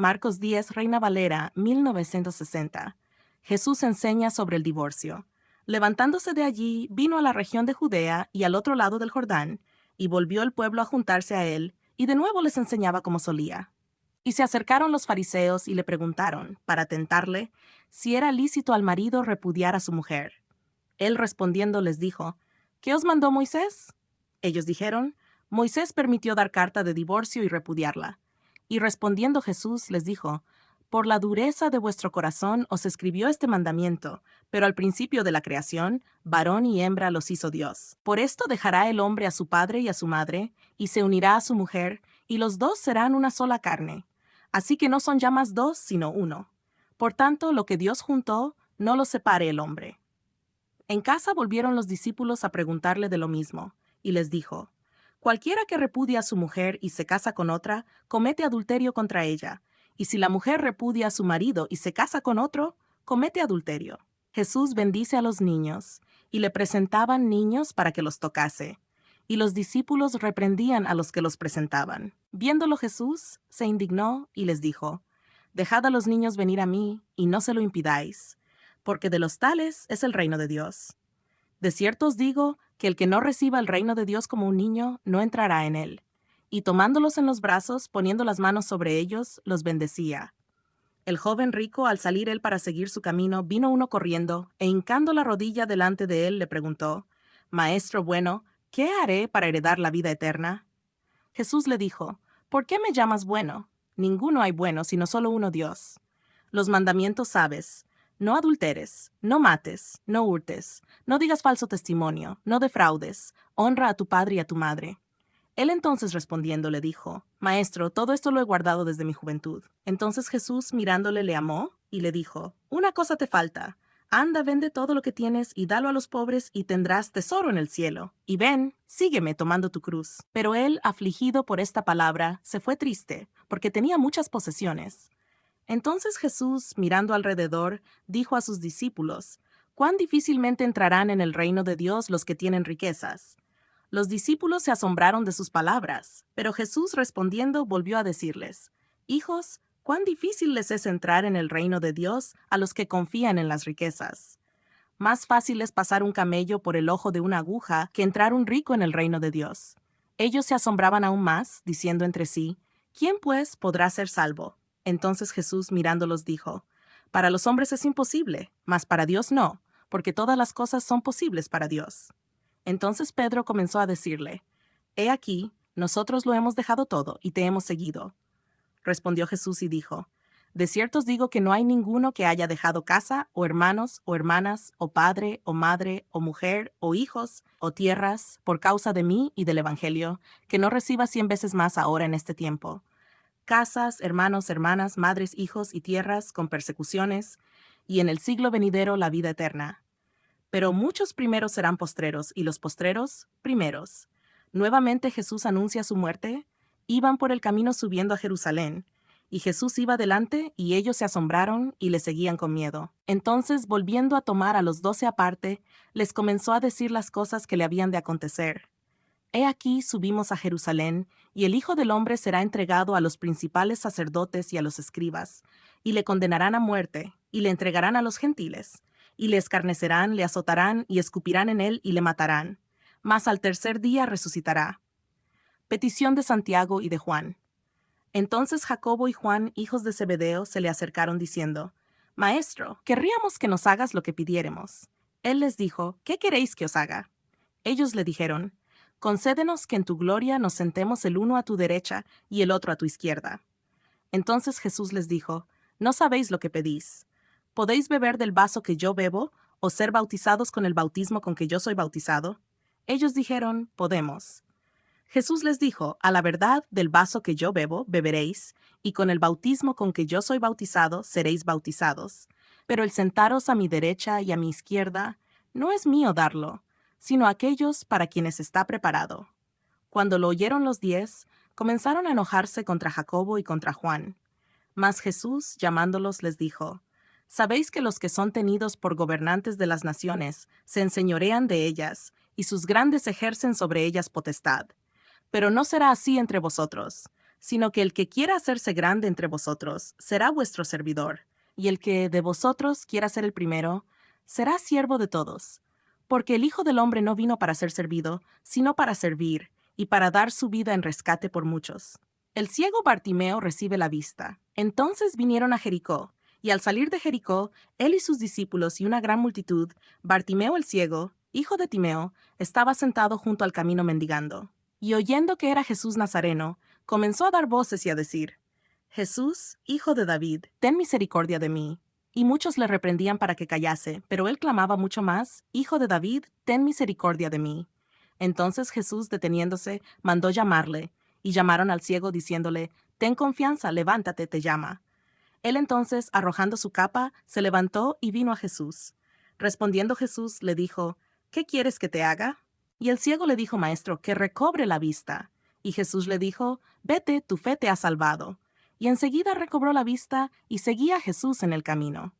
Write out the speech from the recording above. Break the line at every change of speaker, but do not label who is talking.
Marcos 10, Reina Valera, 1960. Jesús enseña sobre el divorcio. Levantándose de allí, vino a la región de Judea y al otro lado del Jordán, y volvió el pueblo a juntarse a él, y de nuevo les enseñaba como solía. Y se acercaron los fariseos y le preguntaron, para tentarle, si era lícito al marido repudiar a su mujer. Él respondiendo les dijo, ¿qué os mandó Moisés? Ellos dijeron, Moisés permitió dar carta de divorcio y repudiarla. Y respondiendo Jesús les dijo, por la dureza de vuestro corazón os escribió este mandamiento, pero al principio de la creación, varón y hembra los hizo Dios. Por esto dejará el hombre a su padre y a su madre, y se unirá a su mujer, y los dos serán una sola carne. Así que no son ya más dos, sino uno. Por tanto, lo que Dios juntó, no lo separe el hombre. En casa volvieron los discípulos a preguntarle de lo mismo, y les dijo, cualquiera que repudia a su mujer y se casa con otra, comete adulterio contra ella, y si la mujer repudia a su marido y se casa con otro, comete adulterio. Jesús bendice a los niños, y le presentaban niños para que los tocase, y los discípulos reprendían a los que los presentaban. Viéndolo Jesús, se indignó y les dijo, dejad a los niños venir a mí, y no se lo impidáis, porque de los tales es el reino de Dios. De cierto os digo que el que no reciba el reino de Dios como un niño, no entrará en él. Y tomándolos en los brazos, poniendo las manos sobre ellos, los bendecía. El joven rico, al salir él para seguir su camino, vino uno corriendo, e hincando la rodilla delante de él, le preguntó, Maestro bueno, ¿qué haré para heredar la vida eterna? Jesús le dijo, ¿por qué me llamas bueno? Ninguno hay bueno, sino solo uno Dios. Los mandamientos sabes, no adulteres, no mates, no hurtes, no digas falso testimonio, no defraudes, honra a tu padre y a tu madre. Él entonces respondiendo le dijo, Maestro, todo esto lo he guardado desde mi juventud. Entonces Jesús mirándole le amó y le dijo, una cosa te falta. Anda, vende todo lo que tienes y dalo a los pobres y tendrás tesoro en el cielo. Y ven, sígueme tomando tu cruz. Pero él, afligido por esta palabra, se fue triste, porque tenía muchas posesiones. Entonces Jesús, mirando alrededor, dijo a sus discípulos, cuán difícilmente entrarán en el reino de Dios los que tienen riquezas. Los discípulos se asombraron de sus palabras, pero Jesús respondiendo volvió a decirles, hijos, cuán difícil les es entrar en el reino de Dios a los que confían en las riquezas. Más fácil es pasar un camello por el ojo de una aguja que entrar un rico en el reino de Dios. Ellos se asombraban aún más, diciendo entre sí, ¿quién pues podrá ser salvo? Entonces Jesús mirándolos dijo, para los hombres es imposible, mas para Dios no, porque todas las cosas son posibles para Dios. Entonces Pedro comenzó a decirle, he aquí, nosotros lo hemos dejado todo y te hemos seguido. Respondió Jesús y dijo, de cierto os digo que no hay ninguno que haya dejado casa, o hermanos, o hermanas, o padre, o madre, o mujer, o hijos, o tierras, por causa de mí y del Evangelio, que no reciba 100 veces más ahora en este tiempo. Casas, hermanos, hermanas, madres, hijos y tierras, con persecuciones, y en el siglo venidero la vida eterna. Pero muchos primeros serán postreros, y los postreros, primeros. Nuevamente Jesús anuncia su muerte. Iban por el camino subiendo a Jerusalén, y Jesús iba delante, y ellos se asombraron y le seguían con miedo. Entonces, volviendo a tomar a los 12 aparte, les comenzó a decir las cosas que le habían de acontecer. He aquí subimos a Jerusalén, y el Hijo del Hombre será entregado a los principales sacerdotes y a los escribas, y le condenarán a muerte, y le entregarán a los gentiles, y le escarnecerán, le azotarán, y escupirán en él, y le matarán. Mas al tercer día resucitará. Petición de Santiago y de Juan. Entonces Jacobo y Juan, hijos de Zebedeo, se le acercaron diciendo, Maestro, querríamos que nos hagas lo que pidiéremos. Él les dijo, ¿qué queréis que os haga? Ellos le dijeron, concédenos que en tu gloria nos sentemos el uno a tu derecha y el otro a tu izquierda. Entonces Jesús les dijo, no sabéis lo que pedís. ¿Podéis beber del vaso que yo bebo, o ser bautizados con el bautismo con que yo soy bautizado? Ellos dijeron, podemos. Jesús les dijo, a la verdad, del vaso que yo bebo, beberéis, y con el bautismo con que yo soy bautizado, seréis bautizados. Pero el sentaros a mi derecha y a mi izquierda, no es mío darlo, sino a aquellos para quienes está preparado. Cuando lo oyeron los 10, comenzaron a enojarse contra Jacobo y contra Juan. Mas Jesús, llamándolos, les dijo, sabéis que los que son tenidos por gobernantes de las naciones se enseñorean de ellas, y sus grandes ejercen sobre ellas potestad. Pero no será así entre vosotros, sino que el que quiera hacerse grande entre vosotros será vuestro servidor, y el que de vosotros quiera ser el primero será siervo de todos. Porque el Hijo del Hombre no vino para ser servido, sino para servir, y para dar su vida en rescate por muchos. El ciego Bartimeo recibe la vista. Entonces vinieron a Jericó, y al salir de Jericó, él y sus discípulos y una gran multitud, Bartimeo el ciego, hijo de Timeo, estaba sentado junto al camino mendigando. Y oyendo que era Jesús Nazareno, comenzó a dar voces y a decir: Jesús, hijo de David, ten misericordia de mí. Y muchos le reprendían para que callase, pero él clamaba mucho más: Hijo de David, ten misericordia de mí. Entonces Jesús, deteniéndose, mandó llamarle, y llamaron al ciego diciéndole: Ten confianza, levántate, te llama. Él entonces, arrojando su capa, se levantó y vino a Jesús. Respondiendo Jesús, le dijo: ¿Qué quieres que te haga? Y el ciego le dijo: Maestro, que recobre la vista. Y Jesús le dijo: Vete, tu fe te ha salvado. Y enseguida recobró la vista y seguía a Jesús en el camino.